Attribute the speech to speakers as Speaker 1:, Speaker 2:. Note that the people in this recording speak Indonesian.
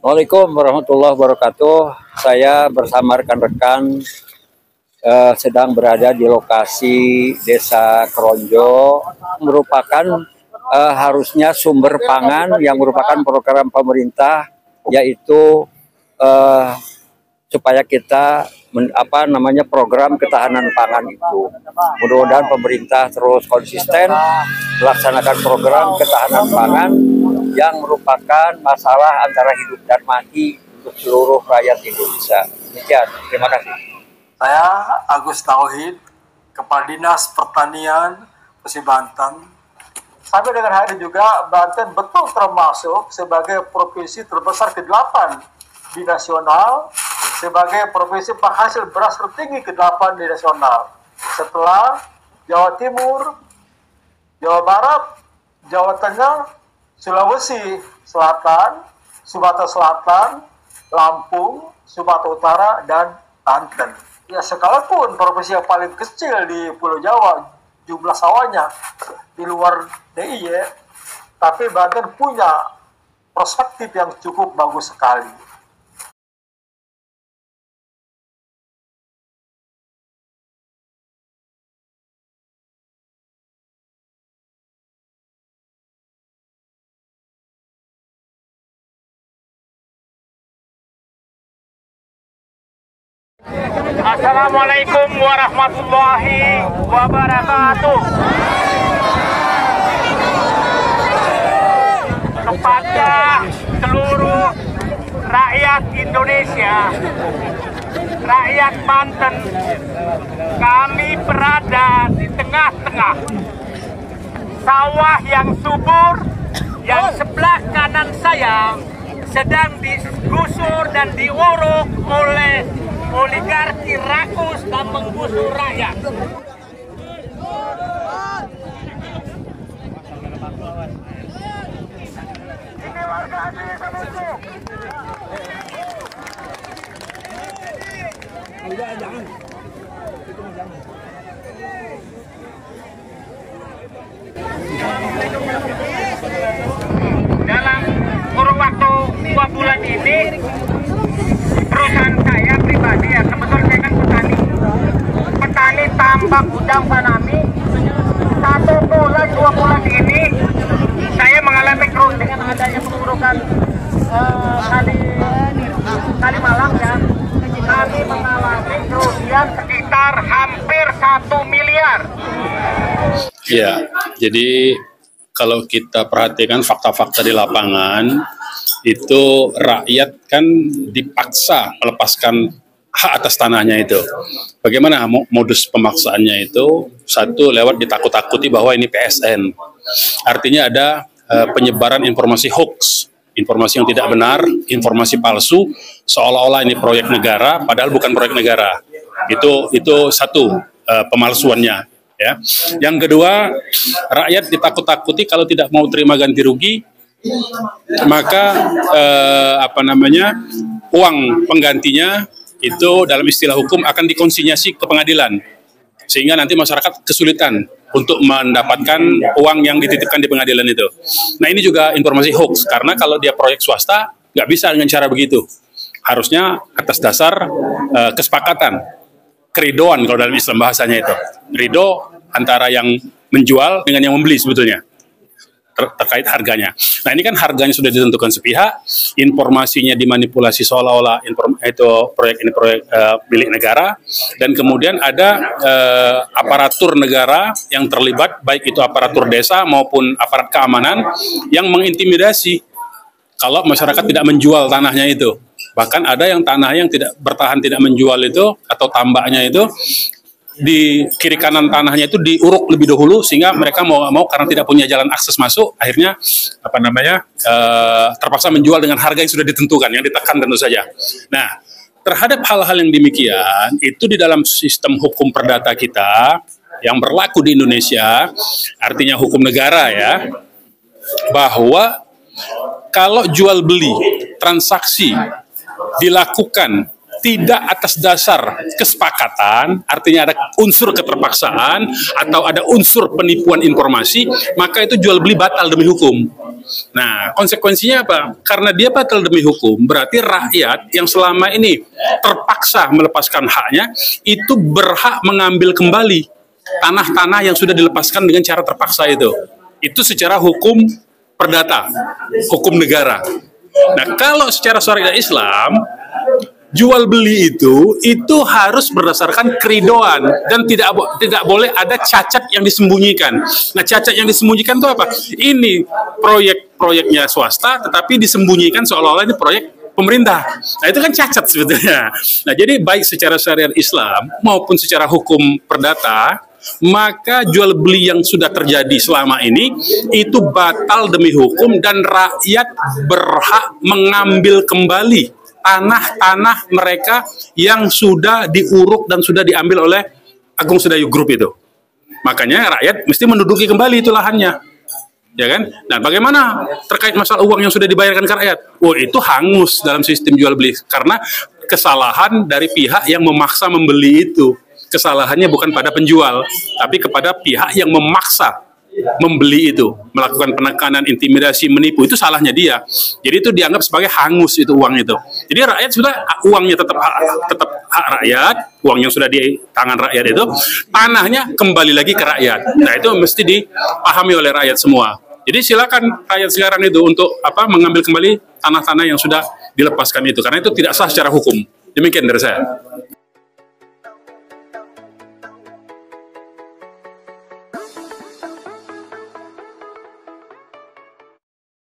Speaker 1: Assalamualaikum warahmatullahi wabarakatuh. Saya bersama rekan-rekan sedang berada di lokasi Desa Kronjo, merupakan harusnya sumber pangan yang merupakan program pemerintah, yaitu supaya kita program ketahanan pangan itu. Mudah-mudahan pemerintah terus konsisten melaksanakan program ketahanan pangan yang merupakan masalah antara hidup dan mati untuk seluruh rakyat Indonesia. Demikian, terima kasih.
Speaker 2: Saya Agus Tauhid, Kepala Dinas Pertanian Provinsi Banten. Sampai dengan hari juga Banten betul termasuk sebagai provinsi terbesar ke-8 di nasional, sebagai provinsi penghasil beras tertinggi ke-8 di nasional. Setelah Jawa Timur, Jawa Barat, Jawa Tengah, Sulawesi Selatan, Sumatera Selatan, Lampung, Sumatera Utara, dan Banten. Ya, sekalipun provinsi yang paling kecil di Pulau Jawa, jumlah sawahnya di luar DIY, tapi Banten punya perspektif yang cukup bagus sekali.
Speaker 3: Assalamualaikum warahmatullahi wabarakatuh. Kepada seluruh rakyat Indonesia, rakyat Banten, kami berada di tengah-tengah sawah yang subur yang sebelah kanan saya sedang digusur dan diuruk oleh oligarki rakus dan menggusur rakyat. Ini warga Indonesia masuk. Jangan. Dalam kurun waktu 2 bulan ini, perusahaan saya pribadi, ya kebetulan saya kan petani tambak udang Panami, 1 bulan 2 bulan ini saya mengalami kerugian dengan adanya pengurukan kali Malang, ya. Kami mengalami kerugian sekitar hampir 1 miliar.
Speaker 4: Ya, jadi kalau kita perhatikan fakta-fakta di lapangan, itu rakyat kan dipaksa melepaskan hak atas tanahnya itu. Bagaimana modus pemaksaannya itu? Satu, lewat ditakut-takuti bahwa ini PSN. Artinya ada penyebaran informasi hoax, informasi yang tidak benar, informasi palsu, seolah-olah ini proyek negara, padahal bukan proyek negara. Itu satu pemalsuannya. Ya. Yang kedua, rakyat ditakut-takuti kalau tidak mau terima ganti rugi, maka uang penggantinya itu dalam istilah hukum akan dikonsinyasi ke pengadilan, sehingga nanti masyarakat kesulitan untuk mendapatkan uang yang dititipkan di pengadilan itu. Nah, ini juga informasi hoax, karena kalau dia proyek swasta nggak bisa dengan cara begitu, harusnya atas dasar kesepakatan, keridoan kalau dalam Islam bahasanya itu, ridho antara yang menjual dengan yang membeli sebetulnya terkait harganya. Nah, ini kan harganya sudah ditentukan sepihak, informasinya dimanipulasi seolah-olah proyek milik negara, dan kemudian ada aparatur negara yang terlibat, baik itu aparatur desa maupun aparat keamanan, yang mengintimidasi kalau masyarakat tidak menjual tanahnya itu. Bahkan ada yang tanah yang tidak bertahan tidak menjual itu, atau tambaknya itu, di kiri kanan tanahnya itu diuruk lebih dahulu, sehingga mereka mau nggak mau karena tidak punya jalan akses masuk, akhirnya terpaksa menjual dengan harga yang sudah ditentukan, yang ditekan tentu saja. Nah, terhadap hal-hal yang demikian itu di dalam sistem hukum perdata kita yang berlaku di Indonesia, artinya hukum negara, ya, bahwa kalau jual beli transaksi dilakukan tidak atas dasar kesepakatan, artinya ada unsur keterpaksaan atau ada unsur penipuan informasi, maka itu jual beli batal demi hukum. Nah, konsekuensinya apa? Karena dia batal demi hukum, berarti rakyat yang selama ini terpaksa melepaskan haknya, itu berhak mengambil kembali tanah-tanah yang sudah dilepaskan dengan cara terpaksa itu. Itu secara hukum perdata, hukum negara. Nah, kalau secara syariat Islam, jual beli itu harus berdasarkan keridoan dan tidak boleh ada cacat yang disembunyikan. Nah, cacat yang disembunyikan itu apa? Ini proyeknya swasta, tetapi disembunyikan seolah-olah ini proyek pemerintah. Nah, itu kan cacat sebetulnya. Nah, jadi baik secara syariat Islam maupun secara hukum perdata, maka jual beli yang sudah terjadi selama ini itu batal demi hukum dan rakyat berhak mengambil kembali tanah-tanah mereka yang sudah diuruk dan sudah diambil oleh Agung Sedayu Group itu. Makanya rakyat mesti menduduki kembali itu lahannya. Ya kan? Nah, bagaimana terkait masalah uang yang sudah dibayarkan ke rakyat? Oh, itu hangus dalam sistem jual beli karena kesalahan dari pihak yang memaksa membeli itu. Kesalahannya bukan pada penjual, tapi kepada pihak yang memaksa membeli itu, melakukan penekanan, intimidasi, menipu, itu salahnya dia. Jadi itu dianggap sebagai hangus itu uang itu. Jadi rakyat sudah uangnya tetap hak rakyat, uang yang sudah di tangan rakyat itu, tanahnya kembali lagi ke rakyat. Nah, itu mesti dipahami oleh rakyat semua. Jadi silakan rakyat sekarang itu untuk mengambil kembali tanah-tanah yang sudah dilepaskan itu, karena itu tidak sah secara hukum. Demikian dari saya.